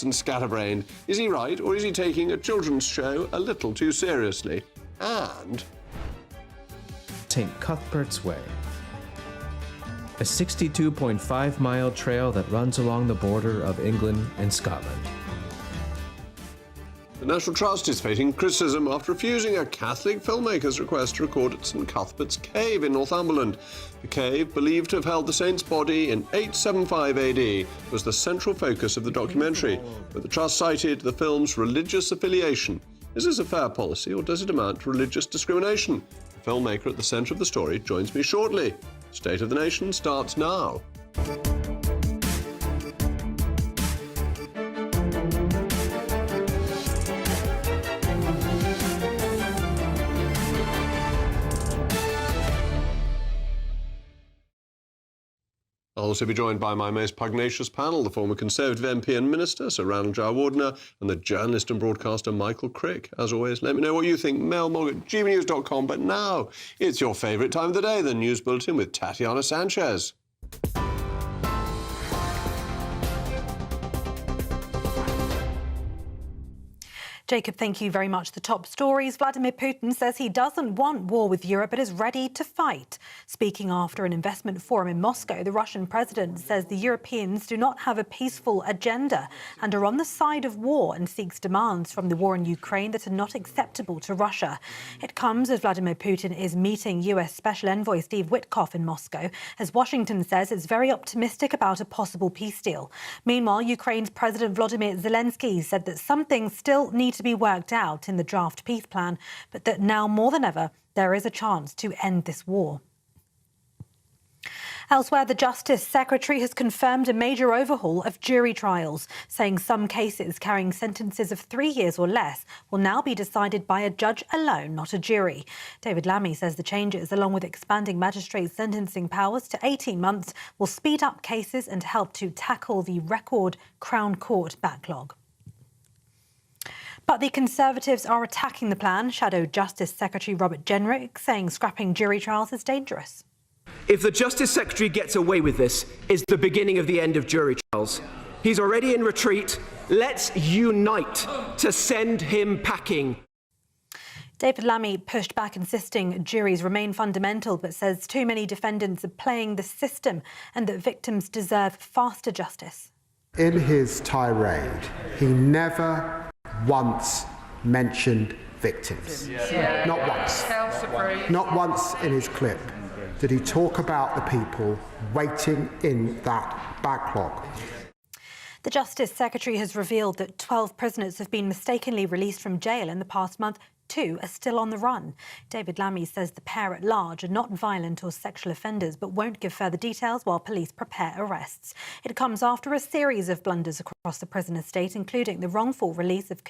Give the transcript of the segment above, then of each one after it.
and scatterbrained. Is he right, or is he taking a children's show a little too seriously? And St. Cuthbert's Way, a 62.5-mile trail that runs along the border of England and Scotland. the National Trust is facing criticism after refusing a Catholic filmmaker's request to record at St. Cuthbert's Cave in Northumberland. The cave, believed to have held the saint's body in 875 AD, was the central focus of the documentary, but the Trust cited the film's religious affiliation. Is this a fair policy, or does it amount to religious discrimination? The filmmaker at the centre of the story joins me shortly. State of the Nation starts now. I'll also be joined by my most pugnacious panel, the former Conservative MP and Minister, Sir Ranald Jawardena, and the journalist and broadcaster Michael Crick. As always, let me know what you think. Mailmog at gbnews.com. But now, it's your favourite time of the day, the News Bulletin with Tatiana Sanchez. Jacob, thank you very much. The top stories. Vladimir Putin says he doesn't want war with Europe but is ready to fight. Speaking after an investment forum in Moscow, the Russian president says the Europeans do not have a peaceful agenda and are on the side of war and seeks demands from the war in Ukraine that are not acceptable to Russia. It comes as Vladimir Putin is meeting US Special Envoy Steve Witkoff in Moscow, as Washington says it's very optimistic about a possible peace deal. Meanwhile, Ukraine's President Volodymyr Zelensky said that some things still need to be worked out in the draft peace plan, but that now more than ever, there is a chance to end this war. Elsewhere, the Justice Secretary has confirmed a major overhaul of jury trials, saying some cases carrying sentences of 3 years or less will now be decided by a judge alone, not a jury. David Lammy says the changes, along with expanding magistrates' sentencing powers to 18 months, will speed up cases and help to tackle the record Crown Court backlog. But the Conservatives are attacking the plan, Shadow Justice Secretary Robert Jenrick saying scrapping jury trials is dangerous. If the Justice Secretary gets away with this, it's the beginning of the end of jury trials. He's already in retreat. Let's unite to send him packing. David Lammy pushed back, insisting juries remain fundamental, but says too many defendants are playing the system and that victims deserve faster justice. In his tirade, he never once mentioned victims. Not once. Not once in his clip did he talk about the people waiting in that backlog. The Justice Secretary has revealed that 12 prisoners have been mistakenly released from jail in the past month. 2 are still on the run. David Lammy says the pair at large are not violent or sexual offenders, but won't give further details while police prepare arrests. It comes after a series of blunders across the prison estate, including the wrongful release of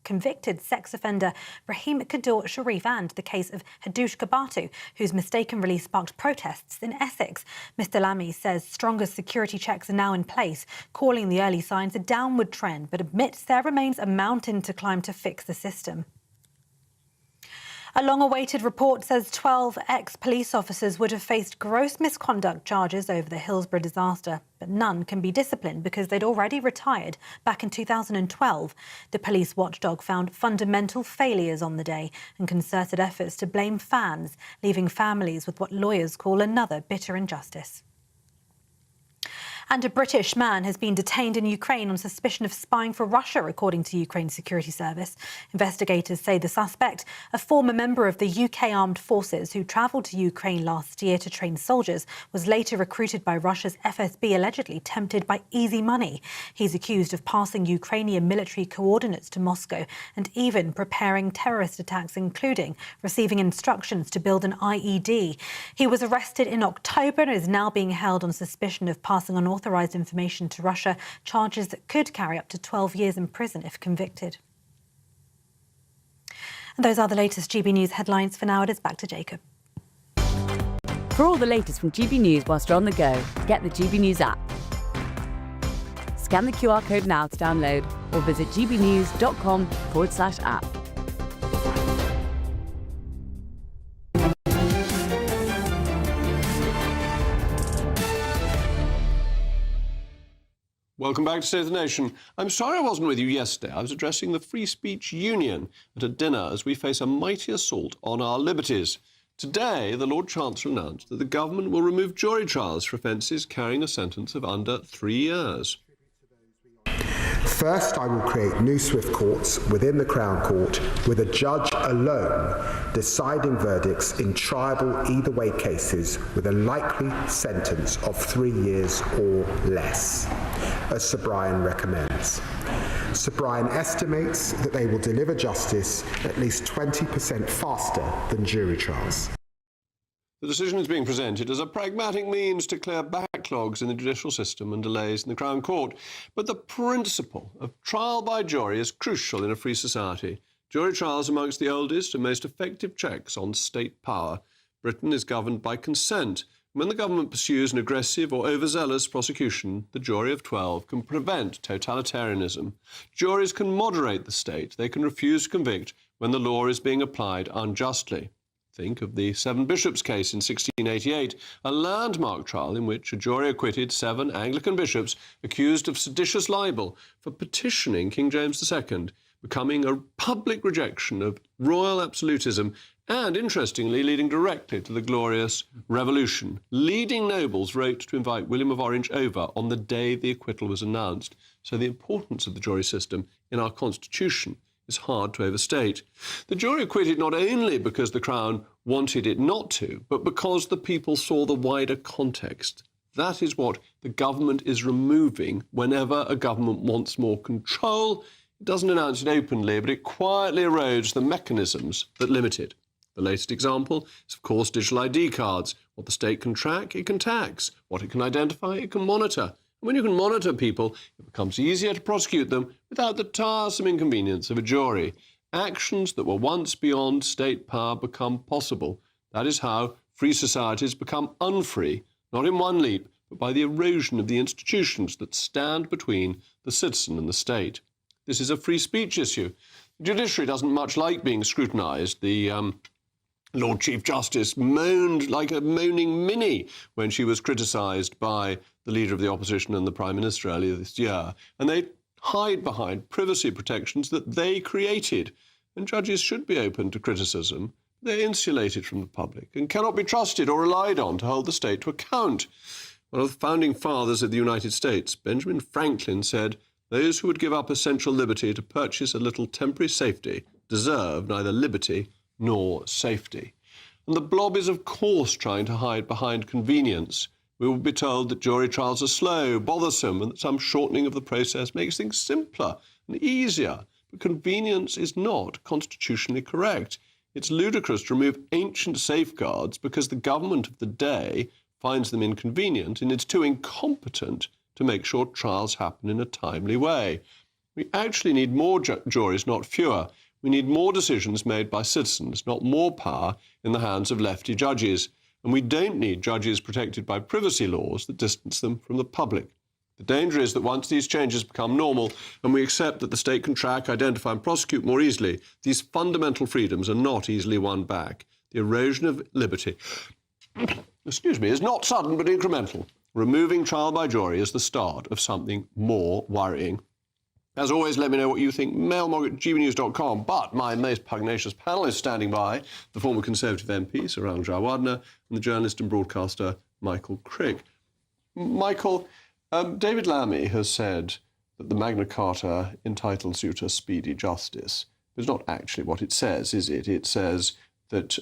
convicted sex offender Rahim Kadur Sharif and the case of Hadush Gabatu, whose mistaken release sparked protests in Essex. Mr Lammy says stronger security checks are now in place, calling the early signs a downward trend, but admits there remains a mountain to climb to fix the system. A long-awaited report says 12 ex-police officers would have faced gross misconduct charges over the Hillsborough disaster, but none can be disciplined because they'd already retired back in 2012. The police watchdog found fundamental failures on the day and concerted efforts to blame fans, leaving families with what lawyers call another bitter injustice. And a British man has been detained in Ukraine on suspicion of spying for Russia, according to Ukraine's security service. Investigators say the suspect, a former member of the UK armed forces who travelled to Ukraine last year to train soldiers, was later recruited by Russia's FSB, allegedly tempted by easy money. He's accused of passing Ukrainian military coordinates to Moscow and even preparing terrorist attacks, including receiving instructions to build an IED. He was arrested in October and is now being held on suspicion of passing on unauthorised information to Russia, charges that could carry up to 12 years in prison if convicted. And those are the latest GB News headlines. For now, it is back to Jacob. For all the latest from GB News whilst you're on the go, get the GB News app. Scan the QR code now to download or visit gbnews.com/app. Welcome back to State of the Nation. I'm sorry I wasn't with you yesterday. I was addressing the Free Speech Union at a dinner as we face a mighty assault on our liberties. Today, the Lord Chancellor announced that the government will remove jury trials for offences carrying a sentence of under 3 years. First, I will create new swift courts within the Crown Court with a judge alone deciding verdicts in triable either-way cases with a likely sentence of 3 years or less, as Sir Brian recommends. Sir Brian estimates that they will deliver justice at least 20% faster than jury trials. The decision is being presented as a pragmatic means to clear backlogs in the judicial system and delays in the Crown Court. But the principle of trial by jury is crucial in a free society. Jury trials are amongst the oldest and most effective checks on state power. Britain is governed by consent. When the government pursues an aggressive or overzealous prosecution, the jury of 12 can prevent totalitarianism. Juries can moderate the state. They can refuse to convict when the law is being applied unjustly. Think of the Seven Bishops case in 1688, a landmark trial in which a jury acquitted 7 Anglican bishops accused of seditious libel for petitioning King James II, becoming a public rejection of royal absolutism and, interestingly, leading directly to the Glorious Revolution. Leading nobles wrote to invite William of Orange over on the day the acquittal was announced. So the importance of the jury system in our constitution is hard to overstate. The jury acquitted not only because the Crown wanted it not to, but because the people saw the wider context. That is what the government is removing whenever a government wants more control. It doesn't announce it openly, but it quietly erodes the mechanisms that limit it. The latest example is, of course, digital ID cards. What the state can track, it can tax. What it can identify, it can monitor. When you can monitor people, it becomes easier to prosecute them without the tiresome inconvenience of a jury. Actions that were once beyond state power become possible. That is how free societies become unfree, not in one leap, but by the erosion of the institutions that stand between the citizen and the state. This is a free speech issue. The judiciary doesn't much like being scrutinised. The Lord Chief Justice moaned like a moaning Minnie when she was criticised by the Leader of the Opposition and the Prime Minister earlier this year. And they hide behind privacy protections that they created. And judges should be open to criticism. They're insulated from the public and cannot be trusted or relied on to hold the state to account. One of the founding fathers of the United States, Benjamin Franklin, said, "Those who would give up essential liberty to purchase a little temporary safety deserve neither liberty nor safety." And the blob is, of course, trying to hide behind convenience. We will be told that jury trials are slow, bothersome, and that some shortening of the process makes things simpler and easier. But convenience is not constitutionally correct. It's ludicrous to remove ancient safeguards because the government of the day finds them inconvenient and is too incompetent to make sure trials happen in a timely way. We actually need more juries, not fewer. We need more decisions made by citizens, not more power in the hands of lefty judges. And we don't need judges protected by privacy laws that distance them from the public. The danger is that once these changes become normal and we accept that the state can track, identify and prosecute more easily, these fundamental freedoms are not easily won back. The erosion of liberty, is not sudden but incremental. Removing trial by jury is the start of something more worrying. As always, let me know what you think. mailmog@gbnews.com. But my most pugnacious panel is standing by, the former Conservative MP, Sir Alan Jawardner, and the journalist and broadcaster, Michael Crick. Michael, David Lammy has said that the Magna Carta entitles you to speedy justice. But it's not actually what it says, is it? It says that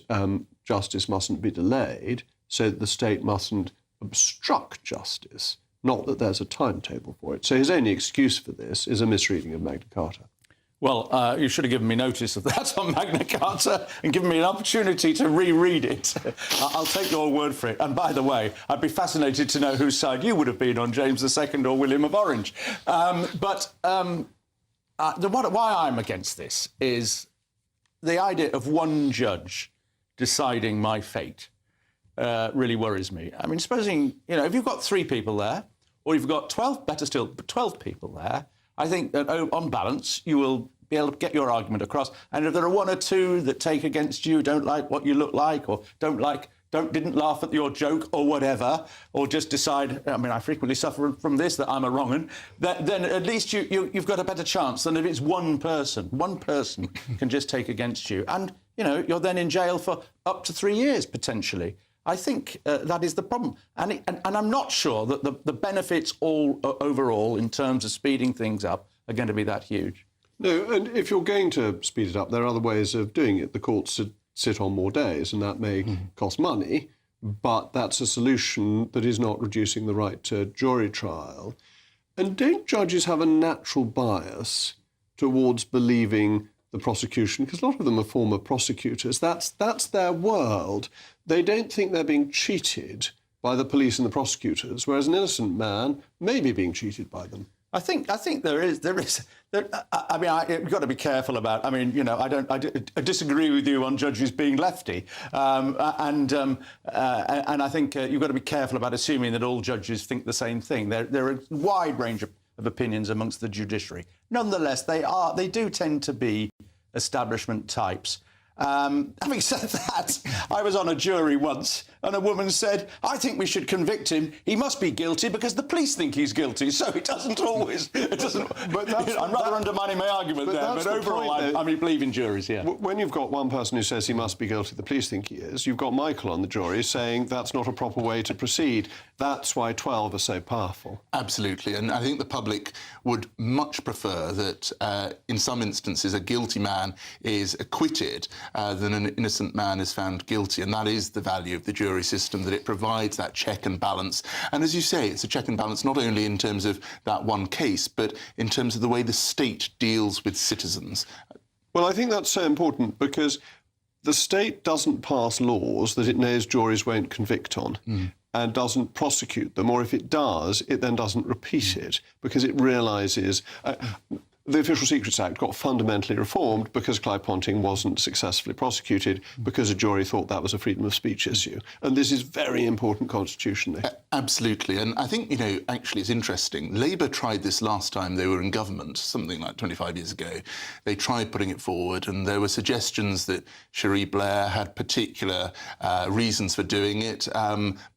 justice mustn't be delayed, so that the state mustn't obstruct justice. Not that there's a timetable for it. So his only excuse for this is a misreading of Magna Carta. Well, you should have given me notice of that on Magna Carta and given me an opportunity to reread it. I'll take your word for it. And by the way, I'd be fascinated to know whose side you would have been on, James II or William of Orange. Why I'm against this is the idea of one judge deciding my fate. Really worries me. I mean, supposing, if you've got 3 people there, or you've got 12, better still, 12 people there, I think that on balance, you will be able to get your argument across. And if there are 1 or 2 that take against you, don't like what you look like, or don't like didn't laugh at your joke or whatever, or just decide, I mean, I frequently suffer from this, that I'm a wrong 'un, then at least you've got a better chance than if it's one person. One person can just take against you. And, you know, you're then in jail for up to 3 years, potentially. I think that is the problem. And I'm not sure that the benefits overall in terms of speeding things up are going to be that huge. No, and if you're going to speed it up, there are other ways of doing it. The courts sit on more days, and that may cost money, but that's a solution that is not reducing the right to jury trial. And don't judges have a natural bias towards believing the prosecution? Because a lot of them are former prosecutors. That's their world. They don't think they're being cheated by the police and the prosecutors, whereas an innocent man may be being cheated by them. I think there is. I mean, you've got to be careful about. I mean, you know, I disagree with you on judges being lefty, and I think you've got to be careful about assuming that all judges think the same thing. There are a wide range of opinions amongst the judiciary. Nonetheless, they do tend to be establishment types. Having said that, I was on a jury once and a woman said, I think we should convict him. He must be guilty because the police think he's guilty. So it doesn't always... But I'm rather undermining my argument there. But overall, I believe in juries, yeah. When you've got one person who says he must be guilty, the police think he is, you've got Michael on the jury saying that's not a proper way to proceed. That's why 12 are so powerful. Absolutely. And I think the public would much prefer that in some instances a guilty man is acquitted than an innocent man is found guilty. And that is the value of the jury system, that it provides that check and balance. And as you say, it's a check and balance not only in terms of that one case, but in terms of the way the state deals with citizens. Well, I think that's so important because the state doesn't pass laws that it knows juries won't convict on. And doesn't prosecute them, or if it does, it then doesn't repeat it because it realises... the Official Secrets Act got fundamentally reformed because Clive Ponting wasn't successfully prosecuted because a jury thought that was a freedom of speech issue. And this is very important constitutionally. Absolutely. And I think, you know, actually it's interesting. Labour tried this last time they were in government, something like 25 years ago. They tried putting it forward and there were suggestions that Cherie Blair had particular reasons for doing it.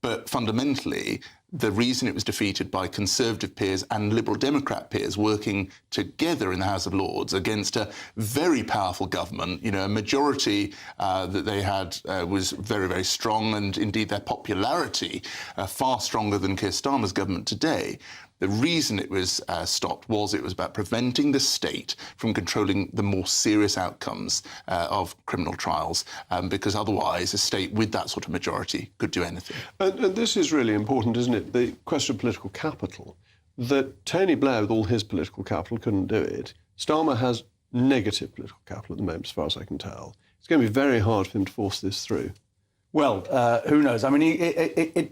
But fundamentally, the reason it was defeated by Conservative peers and Liberal Democrat peers working together in the House of Lords against a very powerful government, you know, a majority that they had was very, very strong, and indeed their popularity far stronger than Keir Starmer's government today. The reason it was stopped was it was about preventing the state from controlling the more serious outcomes of criminal trials, because otherwise a state with that sort of majority could do anything. And this is really important, isn't it? The question of political capital, that Tony Blair, with all his political capital, couldn't do it. Starmer has negative political capital at the moment, as far as I can tell. It's going to be very hard for him to force this through. Well, who knows? I mean, you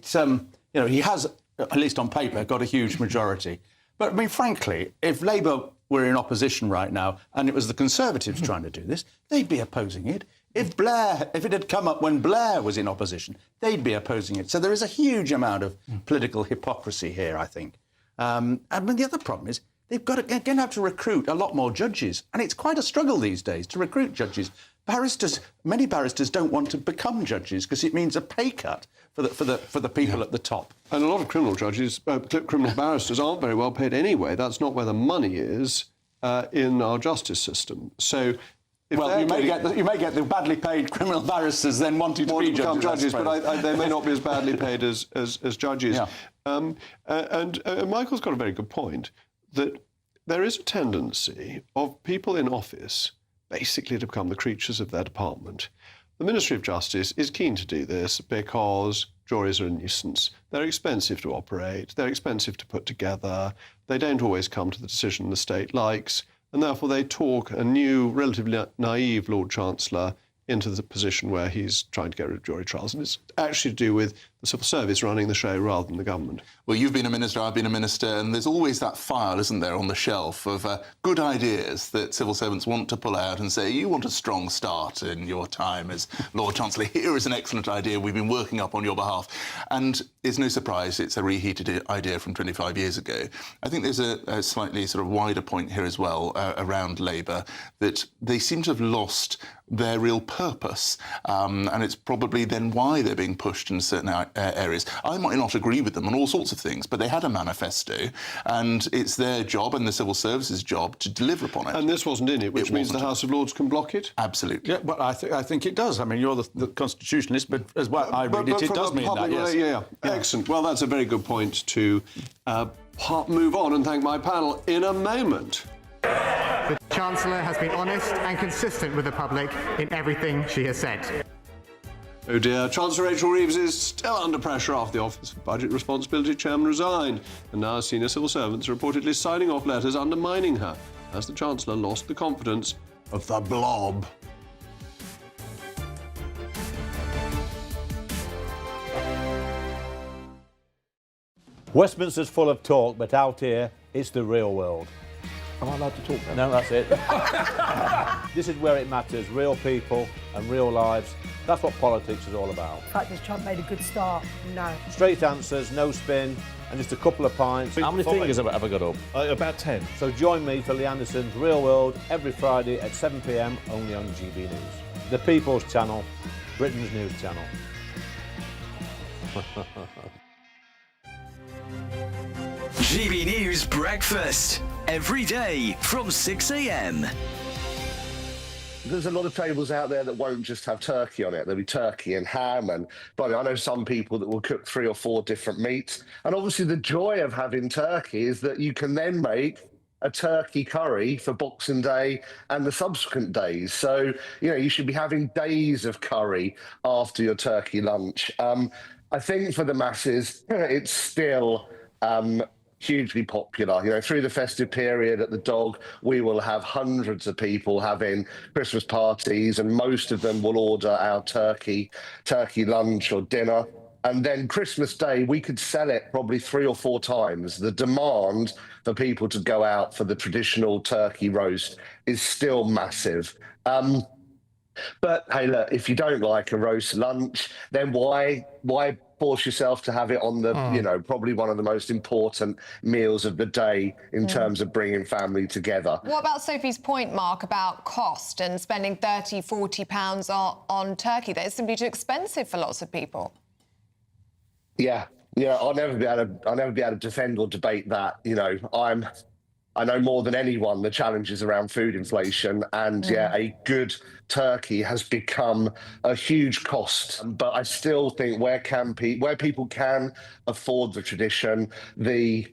know, he has, at least on paper, got a huge majority. But, I mean, frankly, if Labour were in opposition right now and it was the Conservatives trying to do this, they'd be opposing it. If it had come up when Blair was in opposition, they'd be opposing it. So there is a huge amount of political hypocrisy here, I think. And the other problem is they're going to have to recruit a lot more judges. And it's quite a struggle these days to recruit judges. Many barristers don't want to become judges because it means a pay cut for the people at the top. And a lot of criminal barristers aren't very well paid anyway. That's not where the money is in our justice system. So, well, you may get the badly paid criminal barristers then wanting to be judges, but they may not be as badly paid as judges. Yeah. And Michael's got a very good point that there is a tendency of people in office basically to become the creatures of their department. The Ministry of Justice is keen to do this because juries are a nuisance. They're expensive to operate, they're expensive to put together, they don't always come to the decision the state likes, and therefore they talk a new, relatively naive Lord Chancellor into the position where he's trying to get rid of jury trials. And it's actually to do with the civil service running the show rather than the government. Well, you've been a minister, I've been a minister, and there's always that file, isn't there, on the shelf of good ideas that civil servants want to pull out and say, you want a strong start in your time as Lord Chancellor. Here is an excellent idea we've been working up on your behalf. And it's no surprise it's a reheated idea from 25 years ago. I think there's a slightly sort of wider point here as well around Labour, that they seem to have lost their real purpose, and it's probably then why they're being pushed in certain areas. I might not agree with them on all sorts of things, but they had a manifesto, and it's their job and the civil services job to deliver upon it. And this wasn't in it, which means the House of Lords can block it? Absolutely. Yeah, well, I think it does. I mean, you're the constitutionalist, but as well, I read it does mean that, yes. Yeah. Excellent. Well, that's a very good point to move on and thank my panel in a moment. The Chancellor has been honest and consistent with the public in everything she has said. Oh dear, Chancellor Rachel Reeves is still under pressure after the Office of Budget Responsibility Chairman resigned, and now senior civil servants are reportedly signing off letters undermining her, as the Chancellor lost the confidence of the blob. Westminster's full of talk, but out here, it's the real world. Am I allowed to talk then? No, that's it. This is where it matters, real people and real lives. That's what politics is all about. In fact, has Trump made a good start? No. Straight answers, no spin, and just a couple of pints. How many fingers have I ever got up? About 10. So join me for Lee Anderson's Real World every Friday at 7 p.m, only on GB News. The People's Channel, Britain's news channel. GB News Breakfast, every day from 6 a.m. There's a lot of tables out there that won't just have turkey on it. There'll be turkey and ham, and but I know some people that will cook 3 or 4 different meats. And obviously the joy of having turkey is that you can then make a turkey curry for Boxing Day and the subsequent days. So, you should be having days of curry after your turkey lunch. I think for the masses, it's still hugely popular. Through the festive period at the Dog, we will have hundreds of people having Christmas parties, and most of them will order our turkey lunch or dinner. And then Christmas Day, we could sell it probably 3 or 4 times. The demand for people to go out for the traditional turkey roast is still massive. But hey, look, if you don't like a roast lunch, then why force yourself to have it on the, probably one of the most important meals of the day in terms of bringing family together. What about Sophie's point, Mark, about cost and spending £30, £40 on turkey? That is simply too expensive for lots of people. Yeah, I'll never be able to defend or debate that. I know more than anyone the challenges around food inflation, and a good turkey has become a huge cost. But I still think where people can afford the tradition, the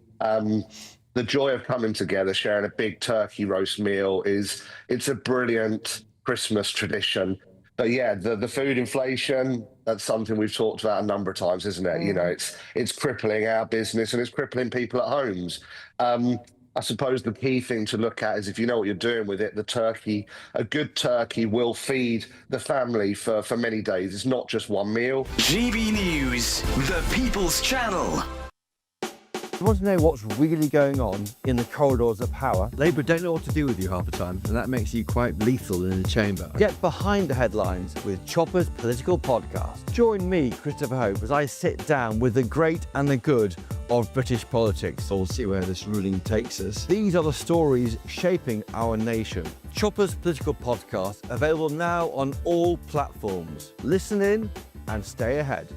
joy of coming together, sharing a big turkey roast meal it's a brilliant Christmas tradition. But yeah, the food inflation, that's something we've talked about a number of times, isn't it? It's crippling our business and it's crippling people at homes. I suppose the key thing to look at is if you know what you're doing with it, a good turkey will feed the family for many days. It's not just one meal. GB News, the People's Channel. You want to know what's really going on in the corridors of power? Labour don't know what to do with you half the time, and that makes you quite lethal in the chamber. Get behind the headlines with Chopper's Political Podcast. Join me, Christopher Hope, as I sit down with the great and the good of British politics. We'll see where this ruling takes us. These are the stories shaping our nation. Chopper's Political Podcast, available now on all platforms. Listen in and stay ahead.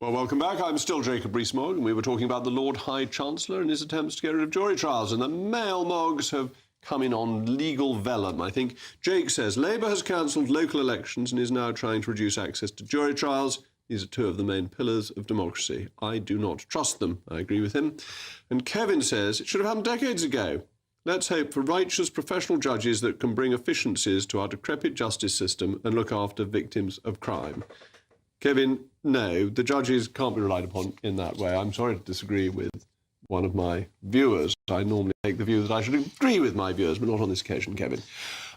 Well, welcome back. I'm still Jacob Rees-Mogg, and we were talking about the Lord High Chancellor and his attempts to get rid of jury trials, and the male Moggs have come in on legal vellum. I think Jake says Labour has cancelled local elections and is now trying to reduce access to jury trials. These are 2 of the main pillars of democracy. I do not trust them. I agree with him. And Kevin says it should have happened decades ago. Let's hope for righteous professional judges that can bring efficiencies to our decrepit justice system and look after victims of crime. Kevin, no, the judges can't be relied upon in that way. I'm sorry to disagree with one of my viewers. I normally take the view that I should agree with my viewers, but not on this occasion, Kevin.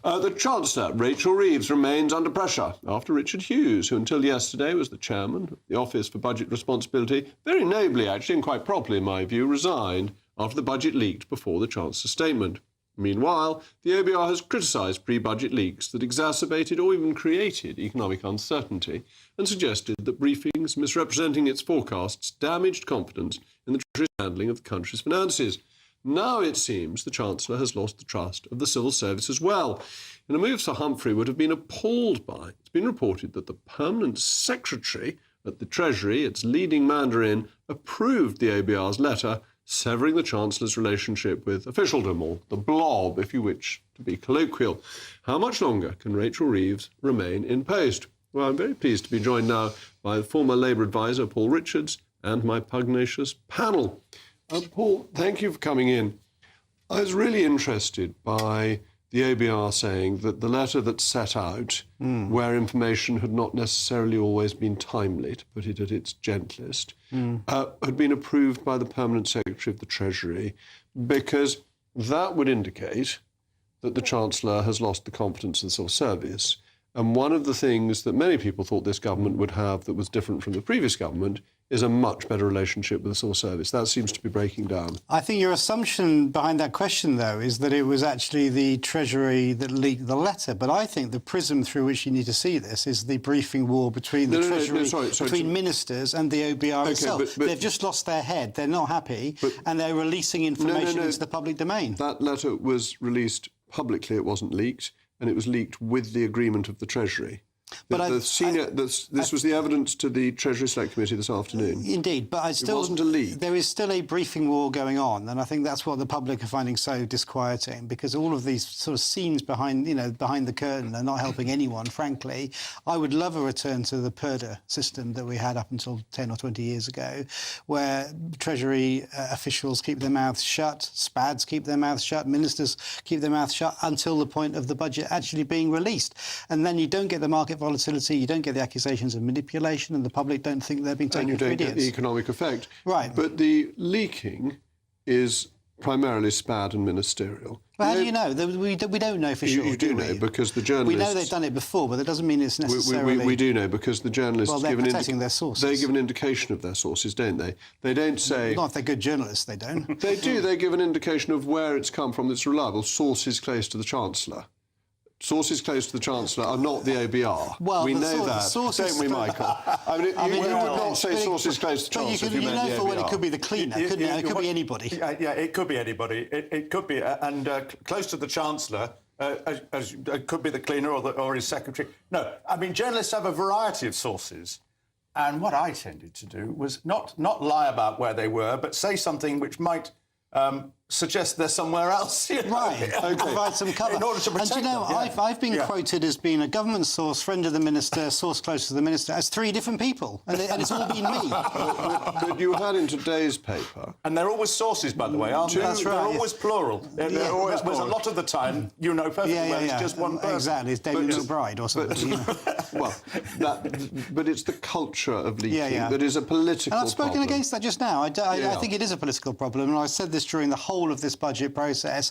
The Chancellor, Rachel Reeves, remains under pressure after Richard Hughes, who until yesterday was the chairman of the Office for Budget Responsibility, very nobly actually and quite properly in my view, resigned after the budget leaked before the Chancellor's statement. Meanwhile, the OBR has criticised pre-budget leaks that exacerbated or even created economic uncertainty and suggested that briefings misrepresenting its forecasts damaged confidence in the Treasury's handling of the country's finances. Now it seems the Chancellor has lost the trust of the civil service as well, in a move Sir Humphrey would have been appalled by. It's been reported that the permanent secretary at the Treasury, its leading mandarin, approved the OBR's letter severing the Chancellor's relationship with officialdom, or the blob, if you wish to be colloquial. How much longer can Rachel Reeves remain in post? Well, I'm very pleased to be joined now by the former Labour advisor, Paul Richards, and my pugnacious panel. Paul, thank you for coming in. I was really interested by the OBR saying that the letter that set out where information had not necessarily always been timely, to put it at its gentlest, had been approved by the Permanent Secretary of the Treasury, because that would indicate that the Chancellor has lost the confidence of the civil service. And one of the things that many people thought this government would have that was different from the previous government is a much better relationship with the civil service. That seems to be breaking down. I think your assumption behind that question, though, is that it was actually the Treasury that leaked the letter. But I think the prism through which you need to see this is the briefing war between the Treasury, between ministers and the OBR itself. They've just lost their head. They're not happy, and they're releasing information into the public domain. That letter was released publicly. It wasn't leaked, and it was leaked with the agreement of the Treasury. This was the evidence to the Treasury Select Committee this afternoon. Indeed, but it wasn't a leak. There is still a briefing war going on, and I think that's what the public are finding so disquieting, because all of these sort of scenes behind the curtain are not helping anyone, frankly. I would love a return to the PERDA system that we had up until 10 or 20 years ago, where Treasury officials keep their mouths shut, SPADs keep their mouths shut, ministers keep their mouths shut until the point of the budget actually being released. And then you don't get the market volatility, you don't get the accusations of manipulation, and the public don't think they're being taken for idiots. And you don't get the economic effect. Right. But the leaking is primarily SPAD and ministerial. Well, how do you know? We don't know for sure. You do know, because the journalists... We know they've done it before, but that doesn't mean it's necessarily... We do know, because the journalists... Well, they're protecting their sources. They give an indication of their sources, don't they? They don't say... Not if they're good journalists, they don't. They do. They give an indication of where it's come from that's reliable. Sources close to the Chancellor. Sources close to the Chancellor are not the OBR. Well, we know that, don't we, Michael? You would not say sources close to the Chancellor if you meant the OBR. You know for when it could be the cleaner, couldn't it? It could be anybody. Yeah, it could be anybody. It could be, and close to the Chancellor, it could be the cleaner or his secretary. No, I mean, journalists have a variety of sources. And what I tended to do was not lie about where they were, but say something which might... suggest they're somewhere else. Right, provide some cover. In order to protect them. I've been quoted as being a government source, friend of the minister, source close to the minister, as 3 different people, and it's all been me. But you had in today's paper... And they're always sources, by the way, aren't they? That's right. They're always plural. They're always plural. A lot of the time, you know perfectly well it's just one person. Exactly, it's David McBride or something. But it's the culture of leaking that is a political problem. And I've spoken against that just now. I think it is a political problem, and I said this during the whole of this budget process.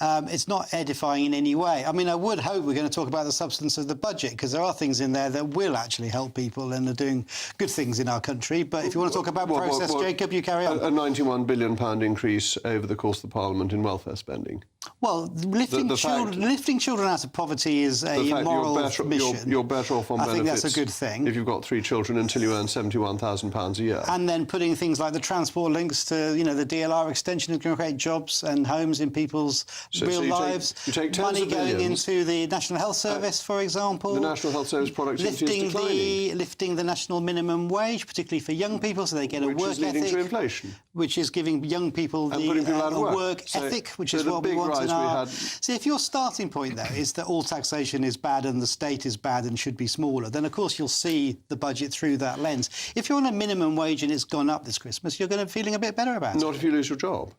It's not edifying in any way. I mean, I would hope we're going to talk about the substance of the budget, because there are things in there that will actually help people and are doing good things in our country. But if you want to talk about process, Jacob, you carry on. A £91 billion increase over the course of the Parliament in welfare spending. Well, lifting children out of poverty is a moral mission. You're better off on benefits. I think that's a good thing. If you've got 3 children until you earn £71,000 a year. And then putting things like the transport links to, the DLR extension is going to create jobs and homes in people's real lives. You take money going into the National Health Service, for example. The National Health Service productivity is declining. Lifting the national minimum wage, particularly for young people, so they get a work ethic. Which is leading to inflation. Which is giving young people the work ethic, which is what we want in our... See, if your starting point, though, is that all taxation is bad and the state is bad and should be smaller, then, of course, you'll see the budget through that lens. If you're on a minimum wage and it's gone up this Christmas, you're going to be feeling a bit better about it. Not if you lose your job.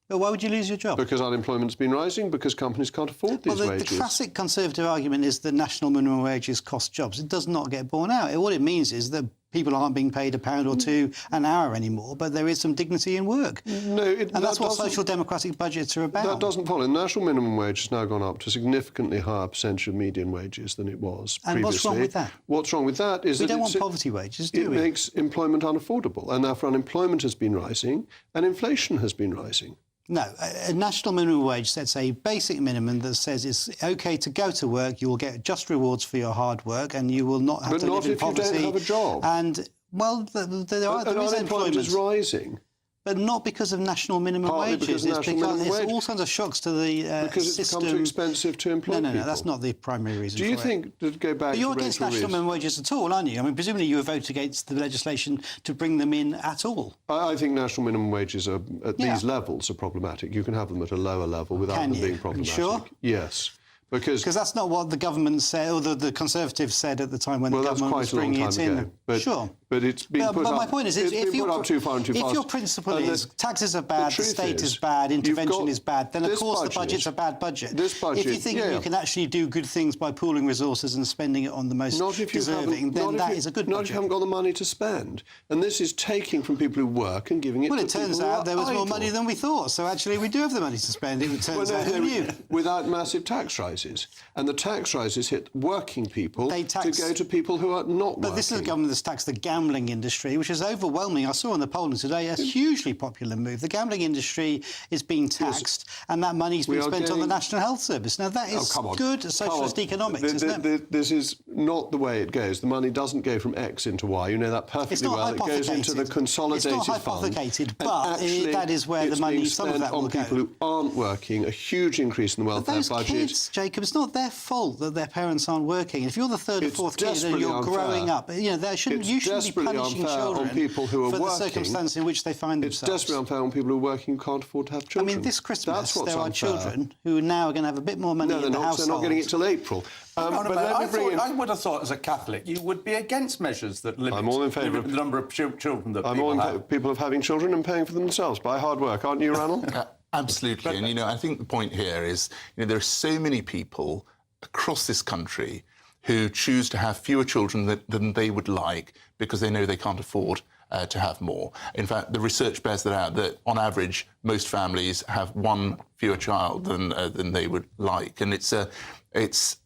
Well, why would you lose your job? Because unemployment's been rising, because companies can't afford these wages. The classic Conservative argument is that national minimum wages cost jobs. It does not get borne out. What it means is that people aren't being paid £1 or £2 an hour anymore, but there is some dignity in work. No, and that's what social democratic budgets are about. That doesn't follow. The national minimum wage has now gone up to a significantly higher percentage of median wages than it was previously. And what's wrong with that? What's wrong with that is we that don't want poverty wages, do we? It makes employment unaffordable, and therefore unemployment has been rising and inflation has been rising. No, a national minimum wage sets a basic minimum that says it's OK to go to work, you will get just rewards for your hard work, and you will not have to live in poverty. But not if you don't have a job. And, well, there is unemployment is rising. But not because of national minimum wages. It's all kinds of shocks to the because it's become too expensive to employ people. No, that's not the primary reason. Do you think to go back? But you're against national minimum wages at all, aren't you? I mean, presumably you would vote against the legislation to bring them in at all. I think national minimum wages are at these levels are problematic. You can have them at a lower level without them being problematic. Are you sure? Yes. Because that's not what the government said, or the Conservatives said at the time when the government was bringing it in. Sure. But it's been put up. But my point is, if your principle is taxes are bad, the state is bad, intervention is bad, then of course the budget's a bad budget. This budget, if you think you can actually do good things by pooling resources and spending it on the most deserving, then that is a good budget. Not if you haven't got the money to spend. And this is taking from people who work and giving it to people who are turns out there was more money than we thought, so actually we do have the money to spend. It turns out, who knew? Without massive tax rises. And the tax rises hit working people to go to people who are not working. But this is the government that's taxed the gambling industry, which is overwhelming. I saw on the polling today a hugely popular move. The gambling industry is being taxed, and that money's been spent on the National Health Service. Now, that is good socialist economics, isn't it? This is not the way it goes. The money doesn't go from X into Y. You know that perfectly well. It goes into the consolidated fund. It's not hypothecated, but that is where the money, some of that will go. On people who aren't working, a huge increase in the welfare budget. Kids, Jacob, it's not their fault that their parents aren't working. If you're the third or fourth kid and you're growing up, you shouldn't be punishing children people who are for the working, circumstances in which they find themselves. It's desperately unfair on people who are working who can't afford to have children. I mean, this Christmas there are children who now are going to have a bit more money in the household. They're not getting it till April. I would have thought, as a Catholic, you would be against measures that limit the number of children that people have. I'm all in people of having children and paying for them themselves by hard work, aren't you, Ranald? Absolutely. And, I think the point here is, there are so many people across this country who choose to have fewer children than they would like because they know they can't afford to have more. In fact, the research bears that out, that on average, most families have one fewer child than they would like. And it's a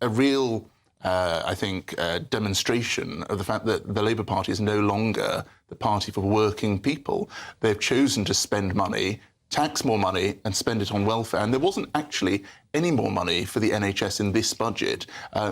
real, I think, demonstration of the fact that the Labour Party is no longer the party for working people. They've chosen to spend money, tax more money and spend it on welfare. And there wasn't actually any more money for the NHS in this budget.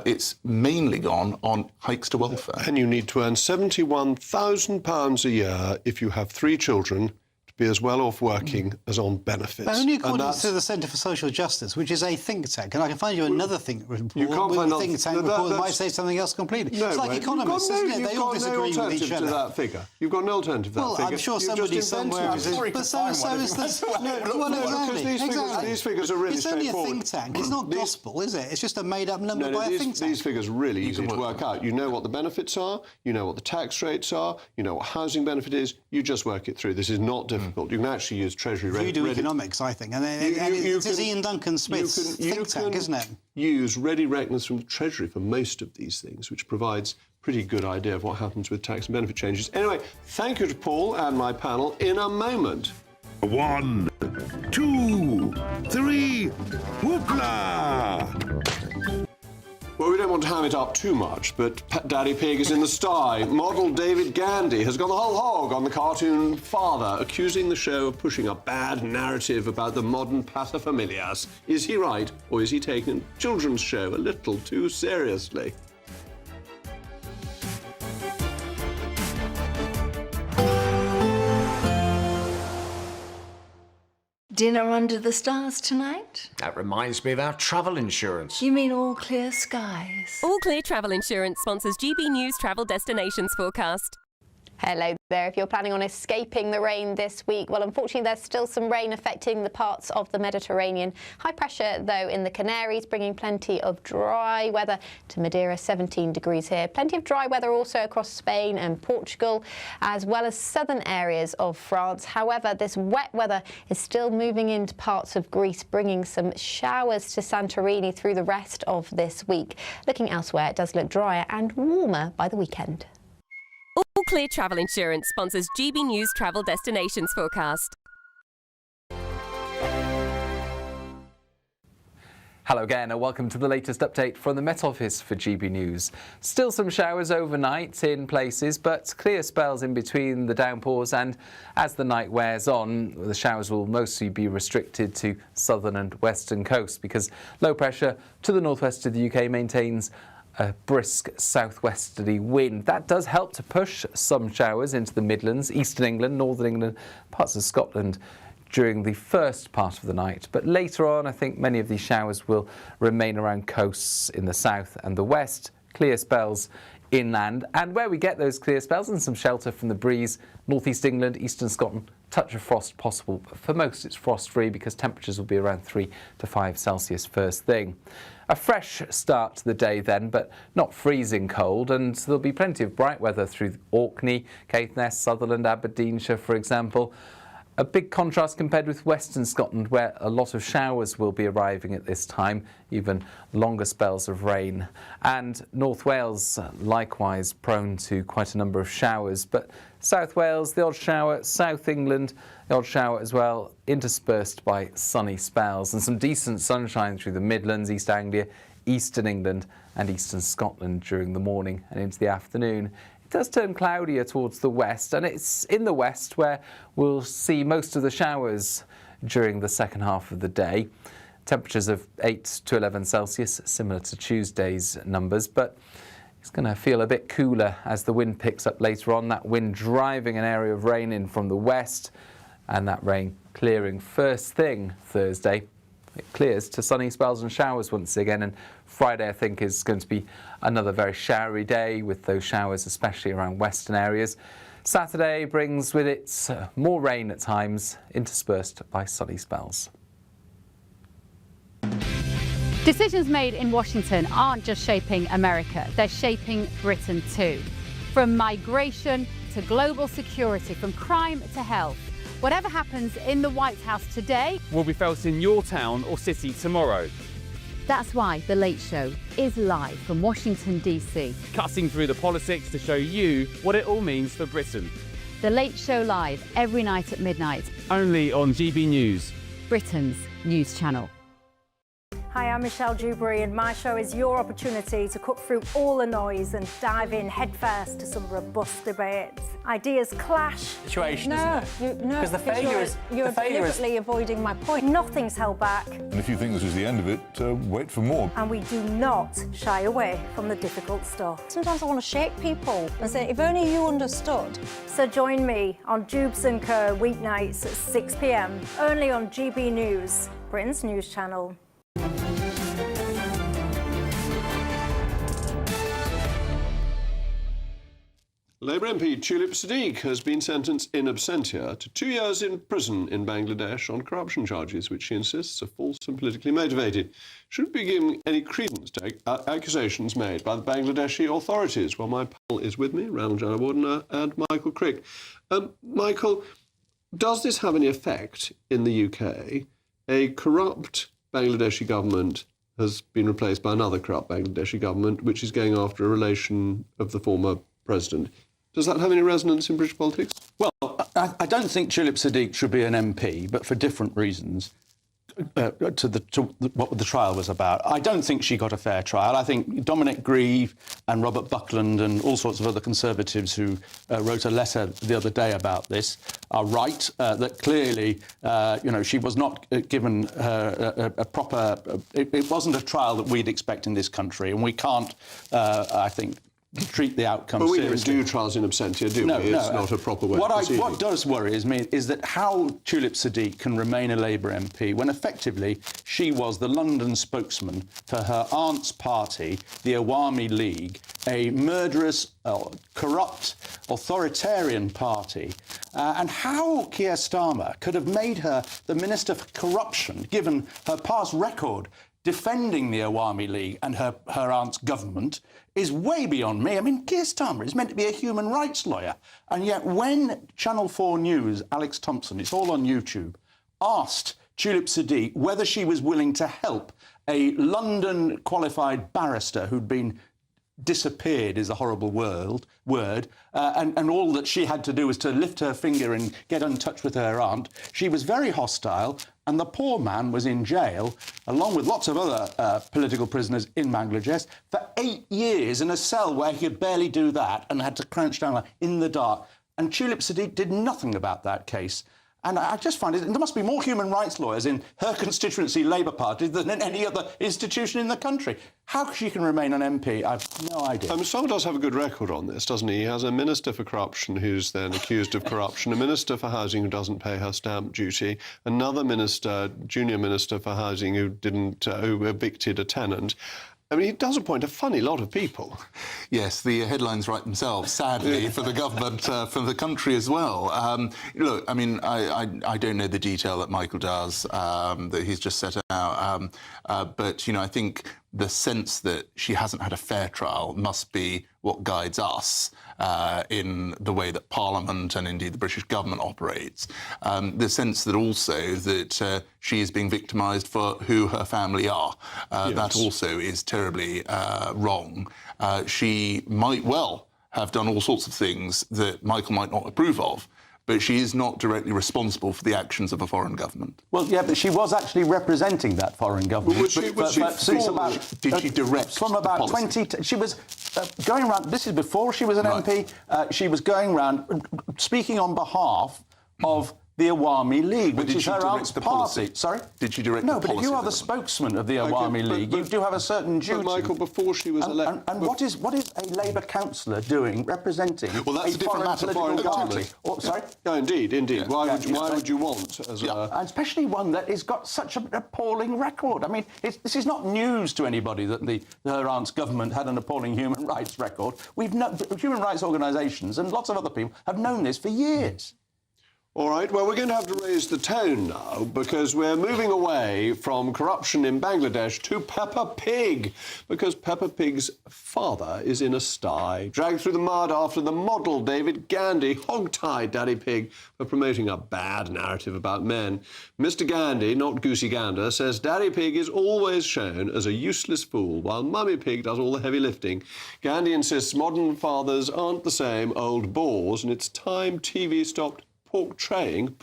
It's mainly gone on hikes to welfare. And you need to earn £71,000 a year if you have 3 children to be as well off working as on benefits. But only according to the Centre for Social Justice, which is a think tank. And I can find you another think tank report that might say something else completely. It's like economists, isn't it? They all disagree with each other. To that figure. You've got an alternative to that figure. Well, I'm sure somebody somewhere... But so is this... These figures are really straightforward. It's only a think tank. It's not gospel, is it? It's just a made-up number by a think tank. These figures are really easy to work out. You know what the benefits are, you know what the tax rates are, you know what housing benefit is, you just work it through. This is not difficult. You can actually use Treasury rate. You do economics, I think. And it's Ian Duncan Smith's think tank, isn't it? Use ready reckoners from the Treasury for most of these things, which provides pretty good idea of what happens with tax and benefit changes. Anyway, thank you to Paul and my panel. In a moment. 1, 2, 3, whoopla! Well, we don't want to ham it up too much, but Daddy Pig is in the sty. Model David Gandy has gone the whole hog on the cartoon Father, accusing the show of pushing a bad narrative about the modern paterfamilias. Is he right, or is he taking a children's show a little too seriously? Dinner under the stars tonight? That reminds me of our travel insurance. You mean All Clear Skies? All Clear Travel Insurance sponsors GBNews Travel Destinations Forecast. Hello there. If you're planning on escaping the rain this week, well, unfortunately, there's still some rain affecting the parts of the Mediterranean. High pressure, though, in the Canaries, bringing plenty of dry weather to Madeira, 17 degrees here. Plenty of dry weather also across Spain and Portugal, as well as southern areas of France. However, this wet weather is still moving into parts of Greece, bringing some showers to Santorini through the rest of this week. Looking elsewhere, it does look drier and warmer by the weekend. All Clear Travel Insurance sponsors GB News Travel Destinations Forecast. Hello again and welcome to the latest update from the Met Office for GB News. Still some showers overnight in places, but clear spells in between the downpours, and as the night wears on, the showers will mostly be restricted to southern and western coasts because low pressure to the northwest of the UK maintains a brisk southwesterly wind. That does help to push some showers into the Midlands, eastern England, northern England, parts of Scotland during the first part of the night. But later on, I think many of these showers will remain around coasts in the south and the west, clear spells inland. And where we get those clear spells and some shelter from the breeze, northeast England, eastern Scotland, touch of frost possible. But for most, it's frost-free because temperatures will be around 3 to 5 Celsius first thing. A fresh start to the day then, but not freezing cold, and there'll be plenty of bright weather through Orkney, Caithness, Sutherland, Aberdeenshire, for example. A big contrast compared with western Scotland, where a lot of showers will be arriving at this time, even longer spells of rain. And North Wales, likewise prone to quite a number of showers. But South Wales, the odd shower, South England, the odd shower as well, interspersed by sunny spells. And some decent sunshine through the Midlands, East Anglia, Eastern England and Eastern Scotland during the morning and into the afternoon. It does turn cloudier towards the west, and it's in the west where we'll see most of the showers during the second half of the day. Temperatures of 8 to 11 Celsius, similar to Tuesday's numbers, but it's going to feel a bit cooler as the wind picks up later on. That wind driving an area of rain in from the west, and that rain clearing first thing Thursday. It clears to sunny spells and showers once again, and Friday I think is going to be another very showery day with those showers especially around western areas. Saturday brings with it more rain at times, interspersed by sunny spells. Decisions made in Washington aren't just shaping America, they're shaping Britain too. From migration to global security, from crime to health. Whatever happens in the White House today will be felt in your town or city tomorrow. That's why The Late Show is live from Washington, D.C. Cutting through the politics to show you what it all means for Britain. The Late Show live every night at midnight. Only on GB News, Britain's news channel. Hi, I'm Michelle Dewberry, and my show is your opportunity to cut through all the noise and dive in headfirst to some robust debates. Ideas clash. Situation, no, isn't it? No, because the failure is you're deliberately avoiding my point. Nothing's held back. And if you think this is the end of it, wait for more. And we do not shy away from the difficult stuff. Sometimes I want to shake people and say, if only you understood. So join me on Jubes & Co. weeknights at 6 p.m, only on GB News, Britain's news channel. Labour MP Tulip Siddique has been sentenced in absentia to 2 years in prison in Bangladesh on corruption charges, which she insists are false and politically motivated. Shouldn't be giving any credence to accusations made by the Bangladeshi authorities. Well, my panel is with me, Ranald Janawardena and Michael Crick. Michael, does this have any effect in the UK? A corrupt Bangladeshi government has been replaced by another corrupt Bangladeshi government, which is going after a relation of the former president. Does that have any resonance in British politics? Well, I don't think Tulip Siddique should be an MP, but for different reasons to what the trial was about. I don't think she got a fair trial. I think Dominic Grieve and Robert Buckland and all sorts of other Conservatives who wrote a letter the other day about this are right, that clearly, she was not given a proper... It wasn't a trial that we'd expect in this country, and we can't, I think, treat the outcome seriously. But we don't do trials in absentia, do we? It's not a proper way of proceeding. What does worry me is that how Tulip Siddique can remain a Labour MP when effectively she was the London spokesman for her aunt's party, the Awami League, a murderous, corrupt, authoritarian party, and how Keir Starmer could have made her the Minister for Corruption, given her past record defending the Awami League and her aunt's government, is way beyond me. I mean, Keir Starmer is meant to be a human rights lawyer. And yet when Channel 4 News, Alex Thompson, it's all on YouTube, asked Tulip Siddique whether she was willing to help a London qualified barrister who'd been disappeared is a horrible word, and all that she had to do was to lift her finger and get in touch with her aunt. She was very hostile, and the poor man was in jail, along with lots of other political prisoners in Bangladesh, for 8 years in a cell where he could barely do that and had to crouch down in the dark. And Tulip Siddique did nothing about that case. And I just find there must be more human rights lawyers in her constituency Labour Party than in any other institution in the country. How she can remain an MP, I've no idea. Sol does have a good record on this, doesn't he? He has a minister for corruption who's then accused of corruption, a minister for housing who doesn't pay her stamp duty, another minister, junior minister for housing who evicted a tenant. I mean, he does appoint a funny lot of people. Yes, the headlines write themselves, sadly, for the government, for the country as well. Look, I mean, I don't know the detail that Michael does, that he's just set out. But, you know, I think the sense that she hasn't had a fair trial must be what guides us in the way that Parliament and indeed the British government operates. The sense that also that she is being victimised for who her family are. Yes. That also is terribly wrong. She might well have done all sorts of things that Michael might not approve of, but she is not directly responsible for the actions of a foreign government. Well, yeah, but she was actually representing that foreign government. Did she direct from about 20? She was going around. This is before she was an MP. She was going around speaking on behalf of the Awami League, which is her aunt's party. Sorry? Did she direct No, the but if policy you are of the spokesman of the Awami League, you do have a certain duty. But, Michael, before she was elected... And what is a Labour councillor doing representing well, that's a different matter. Foreign party? Oh, sorry? No, indeed. Yeah. Why would you want... And especially one that has got such an appalling record. I mean, this is not news to anybody that her aunt's government had an appalling human rights record. Human rights organisations and lots of other people have known this for years. All right, well, we're going to have to raise the tone now because we're moving away from corruption in Bangladesh to Peppa Pig, because Peppa Pig's father is in a sty, dragged through the mud after the model David Gandy hog-tied Daddy Pig for promoting a bad narrative about men. Mr. Gandy, not Goosey Gander, says Daddy Pig is always shown as a useless fool while Mummy Pig does all the heavy lifting. Gandy insists modern fathers aren't the same old bores and it's time TV stopped portraying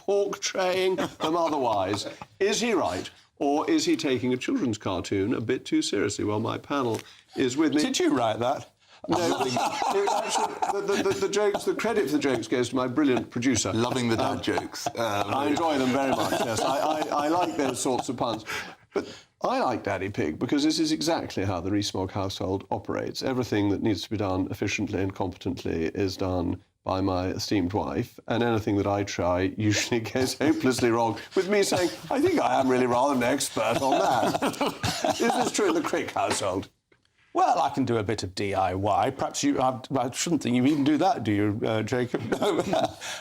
them otherwise. Is he right, or is he taking a children's cartoon a bit too seriously? Well, my panel is with me. Did you write that? No, actually, the jokes, the credit for the jokes goes to my brilliant producer. Loving the dad jokes. I enjoy them very much, yes. I like those sorts of puns. But I like Daddy Pig because this is exactly how the Rees-Mogg household operates. Everything that needs to be done efficiently and competently is done by my esteemed wife, and anything that I try usually goes hopelessly wrong, with me saying, I think I am really rather an expert on that. Is this true in the Crick household? Well, I can do a bit of DIY. Perhaps I shouldn't think you even do that, do you, Jacob? No.